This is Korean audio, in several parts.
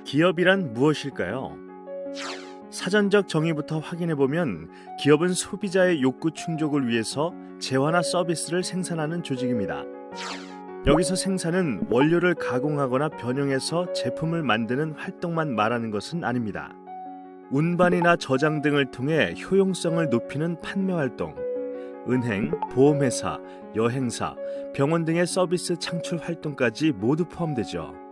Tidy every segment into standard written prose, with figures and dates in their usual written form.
기업이란 무엇일까요? 사전적 정의부터 확인해보면 기업은 소비자의 욕구 충족을 위해서 재화나 서비스를 생산하는 조직입니다. 여기서 생산은 원료를 가공하거나 변형해서 제품을 만드는 활동만 말하는 것은 아닙니다. 운반이나 저장 등을 통해 효용성을 높이는 판매 활동, 은행, 보험회사, 여행사, 병원 등의 서비스 창출 활동까지 모두 포함되죠.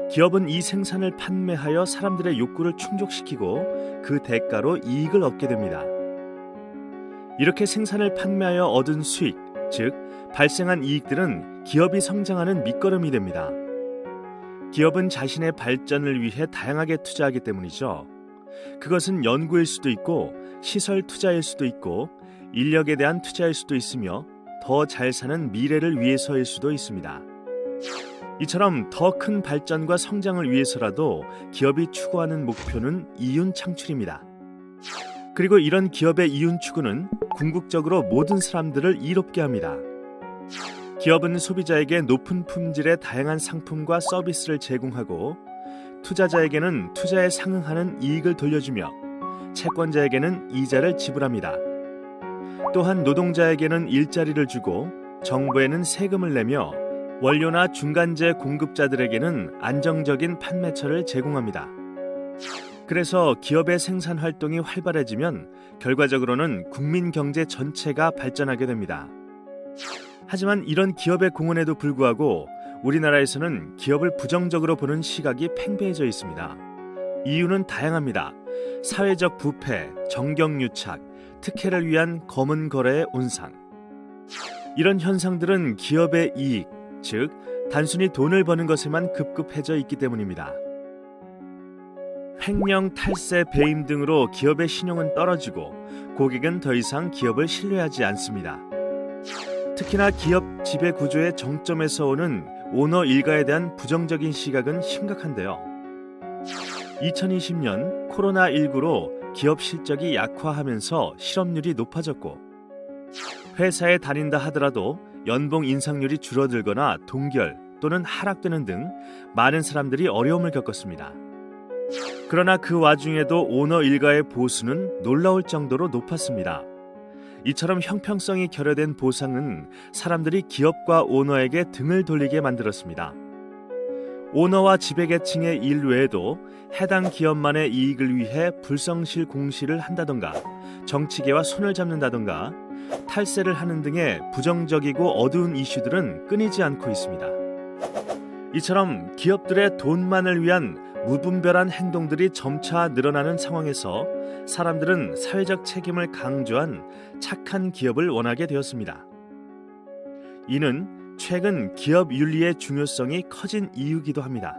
기업은 이 생산을 판매하여 사람들의 욕구를 충족시키고 그 대가로 이익을 얻게 됩니다. 이렇게 생산을 판매하여 얻은 수익, 즉 발생한 이익들은 기업이 성장하는 밑거름이 됩니다. 기업은 자신의 발전을 위해 다양하게 투자하기 때문이죠. 그것은 연구일 수도 있고 시설 투자일 수도 있고 인력에 대한 투자일 수도 있으며 더 잘 사는 미래를 위해서일 수도 있습니다. 이처럼 더 큰 발전과 성장을 위해서라도 기업이 추구하는 목표는 이윤 창출입니다. 그리고 이런 기업의 이윤 추구는 궁극적으로 모든 사람들을 이롭게 합니다. 기업은 소비자에게 높은 품질의 다양한 상품과 서비스를 제공하고 투자자에게는 투자에 상응하는 이익을 돌려주며 채권자에게는 이자를 지불합니다. 또한 노동자에게는 일자리를 주고 정부에는 세금을 내며 원료나 중간재 공급자들에게는 안정적인 판매처를 제공합니다. 그래서 기업의 생산 활동이 활발해지면 결과적으로는 국민 경제 전체가 발전하게 됩니다. 하지만 이런 기업의 공헌에도 불구하고 우리나라에서는 기업을 부정적으로 보는 시각이 팽배해져 있습니다. 이유는 다양합니다. 사회적 부패, 정경유착, 특혜를 위한 검은 거래의 온상. 이런 현상들은 기업의 이익, 즉 단순히 돈을 버는 것에만 급급해져 있기 때문입니다. 횡령, 탈세, 배임 등으로 기업의 신용은 떨어지고 고객은 더 이상 기업을 신뢰하지 않습니다. 특히나 기업 지배 구조의 정점에서 오는 오너 일가에 대한 부정적인 시각은 심각한데요. 2020년 코로나19로 기업 실적이 약화하면서 실업률이 높아졌고 회사에 다닌다 하더라도 연봉 인상률이 줄어들거나 동결 또는 하락되는 등 많은 사람들이 어려움을 겪었습니다. 그러나 그 와중에도 오너 일가의 보수는 놀라울 정도로 높았습니다. 이처럼 형평성이 결여된 보상은 사람들이 기업과 오너에게 등을 돌리게 만들었습니다. 오너와 지배계층의 일 외에도 해당 기업만의 이익을 위해 불성실 공시를 한다던가 정치계와 손을 잡는다던가 탈세를 하는 등의 부정적이고 어두운 이슈들은 끊이지 않고 있습니다. 이처럼 기업들의 돈만을 위한 무분별한 행동들이 점차 늘어나는 상황에서 사람들은 사회적 책임을 강조한 착한 기업을 원하게 되었습니다. 이는 최근 기업 윤리의 중요성이 커진 이유이기도 합니다.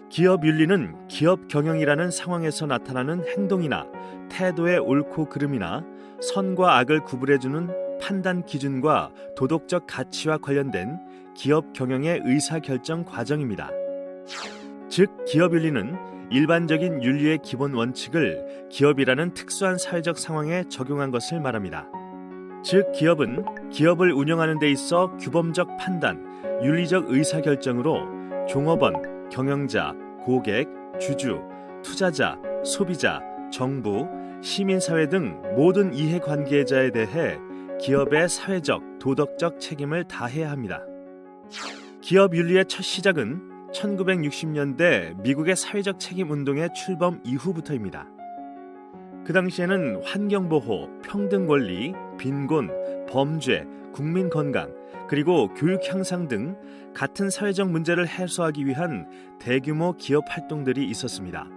기업 윤리는 기업 경영이라는 상황에서 나타나는 행동이나 태도의 옳고 그름이나 선과 악을 구분해주는 판단 기준과 도덕적 가치와 관련된 기업 경영의 의사결정 과정입니다. 즉, 기업 윤리는 일반적인 윤리의 기본 원칙을 기업이라는 특수한 사회적 상황에 적용한 것을 말합니다. 즉, 기업은 기업을 운영하는 데 있어 규범적 판단, 윤리적 의사결정으로 종업원, 경영자, 고객, 주주, 투자자, 소비자, 정부, 시민사회 등 모든 이해관계자에 대해 기업의 사회적, 도덕적 책임을 다해야 합니다. 기업 윤리의 첫 시작은 1960년대 미국의 사회적 책임 운동의 출범 이후부터입니다. 그 당시에는 환경보호, 평등권리, 빈곤, 범죄, 국민건강, 그리고 교육 향상 등 같은 사회적 문제를 해소하기 위한 대규모 기업 활동들이 있었습니다.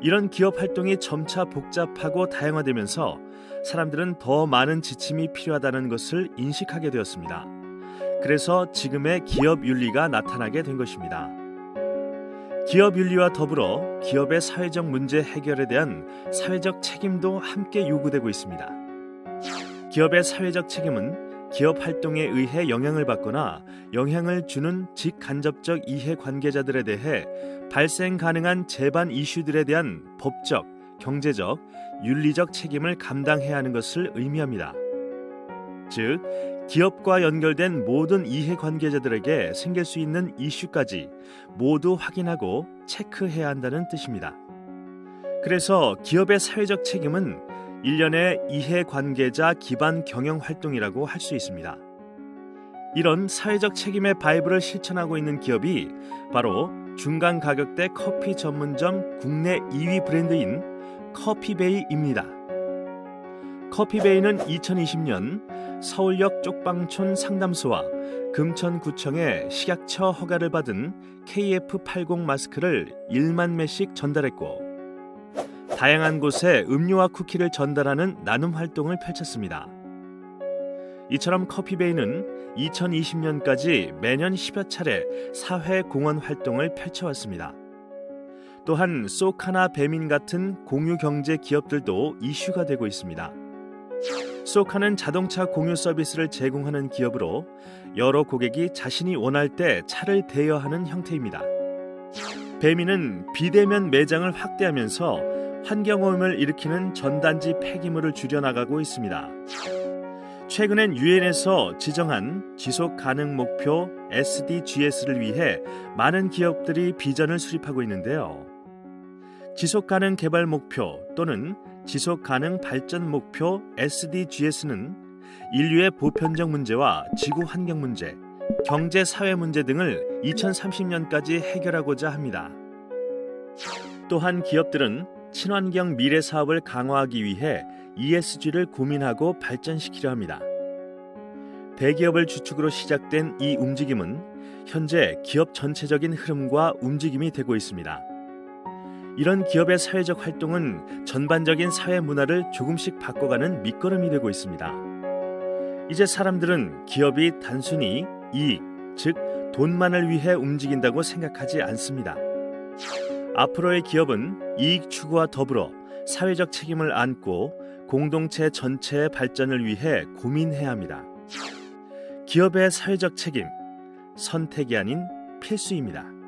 이런 기업 활동이 점차 복잡하고 다양화되면서 사람들은 더 많은 지침이 필요하다는 것을 인식하게 되었습니다. 그래서 지금의 기업 윤리가 나타나게 된 것입니다. 기업 윤리와 더불어 기업의 사회적 문제 해결에 대한 사회적 책임도 함께 요구되고 있습니다. 기업의 사회적 책임은 기업 활동에 의해 영향을 받거나 영향을 주는 직간접적 이해관계자들에 대해 발생 가능한 재반 이슈들에 대한 법적, 경제적, 윤리적 책임을 감당해야 하는 것을 의미합니다. 즉, 기업과 연결된 모든 이해관계자들에게 생길 수 있는 이슈까지 모두 확인하고 체크해야 한다는 뜻입니다. 그래서 기업의 사회적 책임은 일련의 이해관계자 기반 경영활동이라고 할 수 있습니다. 이런 사회적 책임의 바이블을 실천하고 있는 기업이 바로 중간 가격대 커피 전문점 국내 2위 브랜드인 커피베이입니다. 커피베이는 2020년 서울역 쪽방촌 상담소와 금천구청의 식약처 허가를 받은 KF80 마스크를 1만 매씩 전달했고, 다양한 곳에 음료와 쿠키를 전달하는 나눔 활동을 펼쳤습니다. 이처럼 커피베이는 2020년까지 매년 10여 차례 사회 공헌 활동을 펼쳐왔습니다. 또한 쏘카나 배민 같은 공유 경제 기업들도 이슈가 되고 있습니다. 쏘카는 자동차 공유 서비스를 제공하는 기업으로 여러 고객이 자신이 원할 때 차를 대여하는 형태입니다. 배민은 비대면 매장을 확대하면서 환경오염을 일으키는 전단지 폐기물을 줄여나가고 있습니다. 최근엔 유엔에서 지정한 지속가능 목표 SDGs를 위해 많은 기업들이 비전을 수립하고 있는데요. 지속가능 개발 목표 또는 지속가능 발전 목표 SDGs는 인류의 보편적 문제와 지구 환경 문제, 경제 사회 문제 등을 2030년까지 해결하고자 합니다. 또한 기업들은 친환경 미래 사업을 강화하기 위해 ESG를 고민하고 발전시키려 합니다. 대기업을 주축으로 시작된 이 움직임은 현재 기업 전체적인 흐름과 움직임이 되고 있습니다. 이런 기업의 사회적 활동은 전반적인 사회 문화를 조금씩 바꿔가는 밑거름이 되고 있습니다. 이제 사람들은 기업이 단순히 이익, 즉 돈만을 위해 움직인다고 생각하지 않습니다. 앞으로의 기업은 이익 추구와 더불어 사회적 책임을 안고 공동체 전체의 발전을 위해 고민해야 합니다. 기업의 사회적 책임, 선택이 아닌 필수입니다.